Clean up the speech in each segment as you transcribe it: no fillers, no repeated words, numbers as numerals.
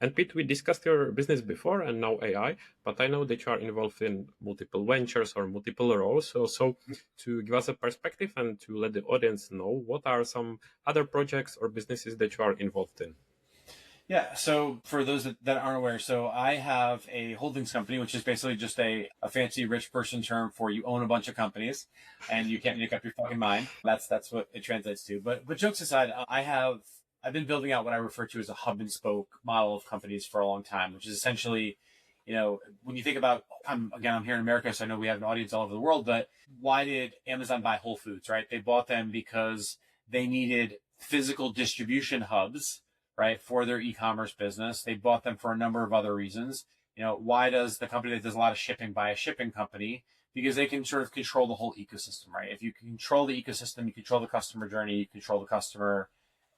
And Pete, we discussed your business before and now AI, but I know that you are involved in multiple ventures or multiple roles. So to give us a perspective and to let the audience know, what are some other projects or businesses that you are involved in? Yeah, so for those that aren't aware, so I have a holdings company, which is basically just a fancy rich person term for you own a bunch of companies and you can't make up your fucking mind. That's what it translates to. But jokes aside, I've been building out what I refer to as a hub and spoke model of companies for a long time, which is essentially, when you think about, I'm here in America, so I know we have an audience all over the world, but why did Amazon buy Whole Foods, right? They bought them because they needed physical distribution hubs, right, for their e-commerce business. They bought them for a number of other reasons. Why does the company that does a lot of shipping buy a shipping company? Because they can sort of control the whole ecosystem, right? If you control the ecosystem, you control the customer journey, you control the customer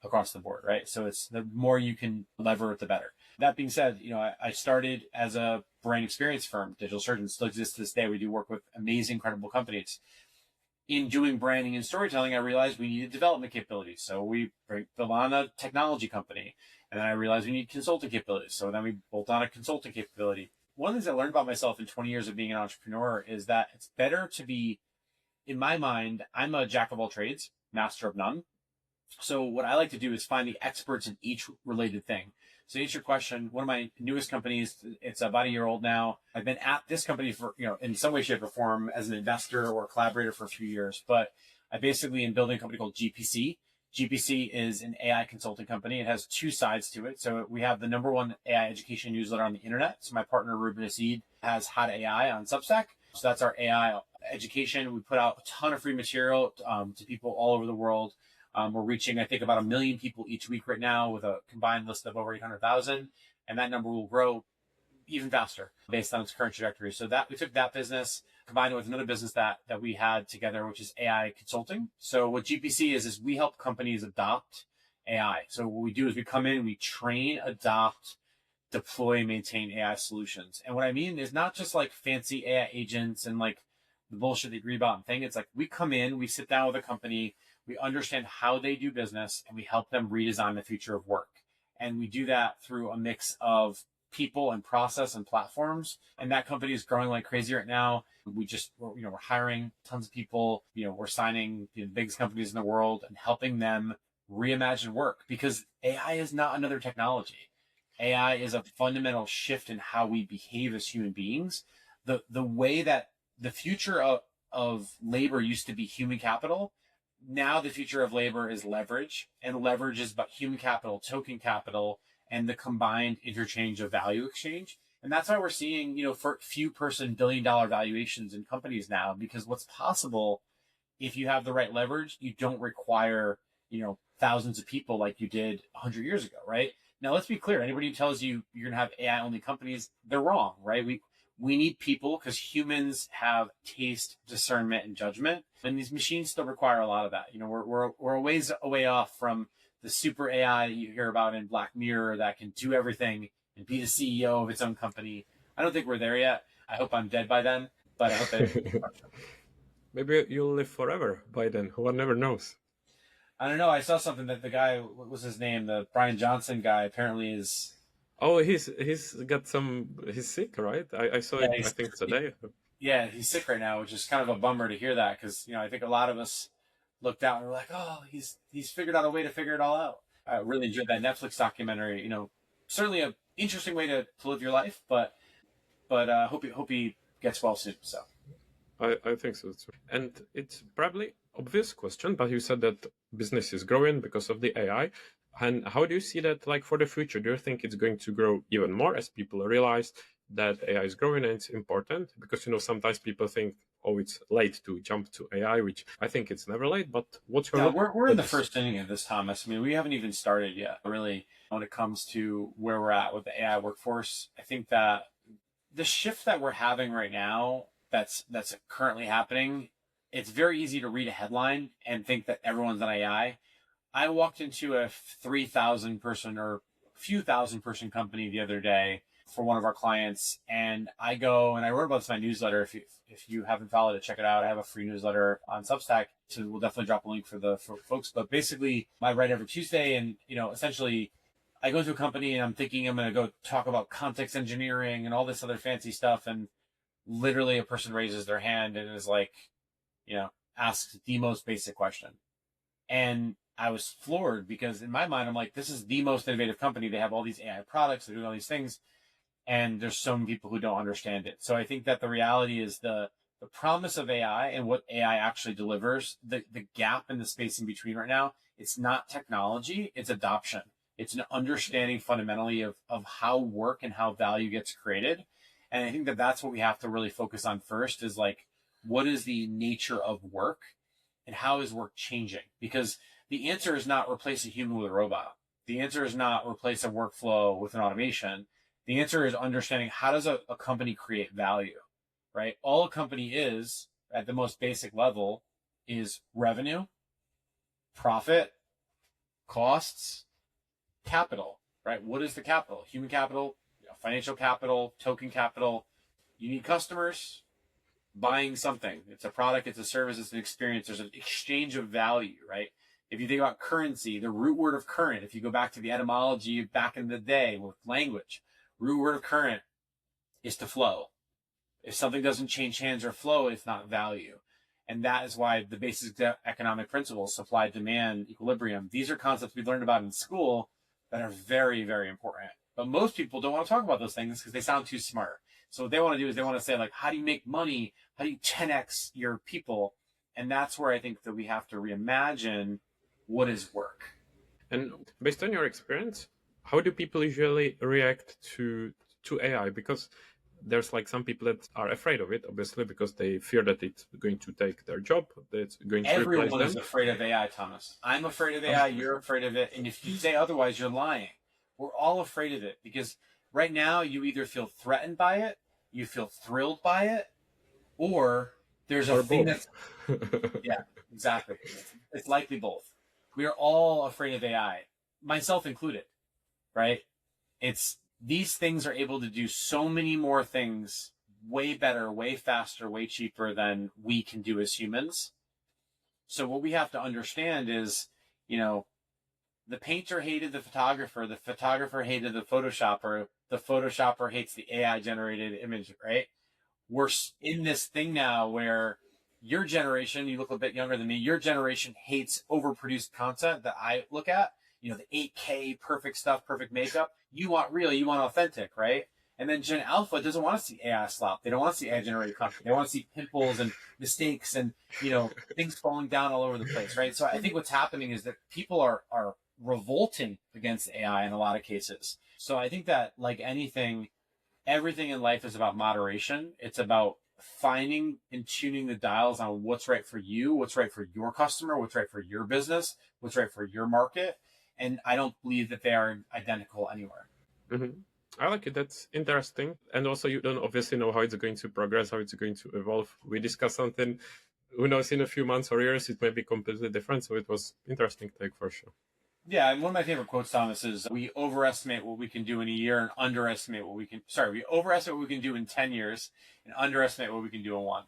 across the board, right? So it's the more you can lever it, the better. That being said, I started as a brand experience firm. Digital Surgeon still exists to this day. We do work with amazing, credible companies. In doing branding and storytelling, I realized we needed development capabilities. So we built on a technology company. And then I realized we need consulting capabilities. So then we built on a consulting capability. One of the things I learned about myself in 20 years of being an entrepreneur is that it's better to be, in my mind, I'm a jack of all trades, master of none. So what I like to do is find the experts in each related thing. So to answer your question, one of my newest companies, it's about a year old now. I've been at this company for, in some way, shape, or form as an investor or a collaborator for a few years. But I basically am building a company called GPC. GPC is an AI consulting company. It has two sides to it. So we have the number one AI education newsletter on the internet. So my partner, Ruben Asid, has Hot AI on Substack. So that's our AI education. We put out a ton of free material to people all over the world. We're reaching, I think, about 1 million people each week right now with a combined list of over 800,000. And that number will grow even faster based on its current trajectory. So that we took that business, combined it with another business that we had together, which is AI consulting. So what GPC is we help companies adopt AI. So what we do is we come in, we train, adopt, deploy, maintain AI solutions. And what I mean is not just like fancy AI agents and like the bullshit they agree about and thing. It's like we come in, we sit down with a company, we understand how they do business, and we help them redesign the future of work. And we do that through a mix of people and process and platforms. And that company is growing like crazy right now. We're hiring tons of people. We're signing the biggest companies in the world and helping them reimagine work, because AI is not another technology. AI is a fundamental shift in how we behave as human beings. The way that the future of labor used to be human capital, now the future of labor is leverage, and leverage is about human capital, token capital, and the combined interchange of value exchange. And that's why we're seeing, for few person $1 billion valuations in companies now, because what's possible if you have the right leverage, you don't require, thousands of people like you did 100 years ago, right? Now, let's be clear. Anybody who tells you you're going to have AI only companies, they're wrong, right? We need people because humans have taste, discernment, and judgment. And these machines still require a lot of that. We're a ways away off from the super AI that you hear about in Black Mirror that can do everything and be the CEO of its own company. I don't think we're there yet. I hope I'm dead by then, but I hope that. Maybe you'll live forever by then. One never knows. I don't know. I saw something that the guy, what was his name? The Brian Johnson guy apparently is. Oh, he's got he's sick, right? I saw it, I think today. Yeah, he's sick right now, which is kind of a bummer to hear that, because I think a lot of us looked out and were like, oh, he's figured out a way to figure it all out. I really enjoyed that Netflix documentary. Certainly an interesting way to live your life, but hope he gets well soon. So I think so too. And it's probably obvious question, but you said that business is growing because of the AI. And how do you see that like for the future? Do you think it's going to grow even more as people realize that AI is growing and it's important? Because sometimes people think, oh, it's late to jump to AI, which I think it's never late. But what's your we're in the first inning of this, Thomas. I mean, we haven't even started yet, really, when it comes to where we're at with the AI workforce. I think that the shift that we're having right now, that's currently happening, it's very easy to read a headline and think that everyone's on AI. I walked into a 3,000 person or few thousand person company the other day for one of our clients, and I go and I wrote about this in my newsletter. If you haven't followed it, check it out. I have a free newsletter on Substack, so we'll definitely drop a link for folks. But basically, I write every Tuesday, and essentially, I go to a company and I'm thinking I'm going to go talk about context engineering and all this other fancy stuff. And literally a person raises their hand and is like, asks the most basic question. And I was floored because in my mind, I'm like, this is the most innovative company. They have all these AI products. They're doing all these things. And there's so many people who don't understand it. So I think that the reality is the promise of AI and what AI actually delivers, the gap in the space in between right now, it's not technology, it's adoption. It's an understanding fundamentally of how work and how value gets created. And I think that that's what we have to really focus on first is like, what is the nature of work and how is work changing? Because the answer is not replace a human with a robot. The answer is not replace a workflow with an automation. The answer is understanding how does a company create value, right? All a company is at the most basic level is revenue, profit, costs, capital, right? What is the capital? Human capital, financial capital, token capital. You need customers buying something. It's a product, it's a service, it's an experience. There's an exchange of value, right? If you think about currency, the root word of current, if you go back to the etymology back in the day with language, root word of current is to flow. If something doesn't change hands or flow, it's not value. And that is why the basic economic principles, supply, demand, equilibrium, these are concepts we learned about in school that are very, very important. But most people don't want to talk about those things because they sound too smart. So what they want to do is they want to say, like, how do you make money? How do you 10x your people? And that's where I think that we have to reimagine what is work. And based on your experience, how do people usually react to AI? Because there's like some people that are afraid of it, obviously, because they fear that it's going to take their job, that it's going to replace them. Everyone is afraid of AI, Thomas. I'm afraid of AI. You're afraid of it. And if you say otherwise, you're lying. We're all afraid of it because right now you either feel threatened by it, you feel thrilled by it, or there's a thing that's yeah, exactly. It's likely both. We are all afraid of AI, myself included, right? It's these things are able to do so many more things way better, way faster, way cheaper than we can do as humans. So what we have to understand is, the painter hated the photographer hated the photoshopper hates the AI generated image, right? We're in this thing now where your generation, you look a bit younger than me, your generation hates overproduced content that I look at, the 8K, perfect stuff, perfect makeup. You want real, you want authentic, right? And then Gen Alpha doesn't want to see AI slop. They don't want to see AI generated content. They want to see pimples and mistakes and, things falling down all over the place, right? So I think what's happening is that people are revolting against AI in a lot of cases. So I think that, like anything, everything in life is about moderation. It's about finding and tuning the dials on what's right for you, what's right for your customer, what's right for your business, what's right for your market. And I don't believe that they are identical anywhere. Mm-hmm. I like it. That's interesting. And also, you don't obviously know how it's going to progress, how it's going to evolve. We discuss something, who knows, in a few months or years, it may be completely different. So it was interesting take for sure. Yeah, and one of my favorite quotes, Thomas, is we overestimate what we can do in a year and underestimate what we can. Sorry, we overestimate what we can do in 10 years and underestimate what we can do in one.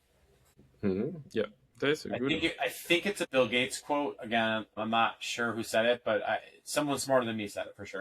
Mm-hmm. Yeah, that's a good. I think it's a Bill Gates quote. Again, I'm not sure who said it, but someone smarter than me said it for sure.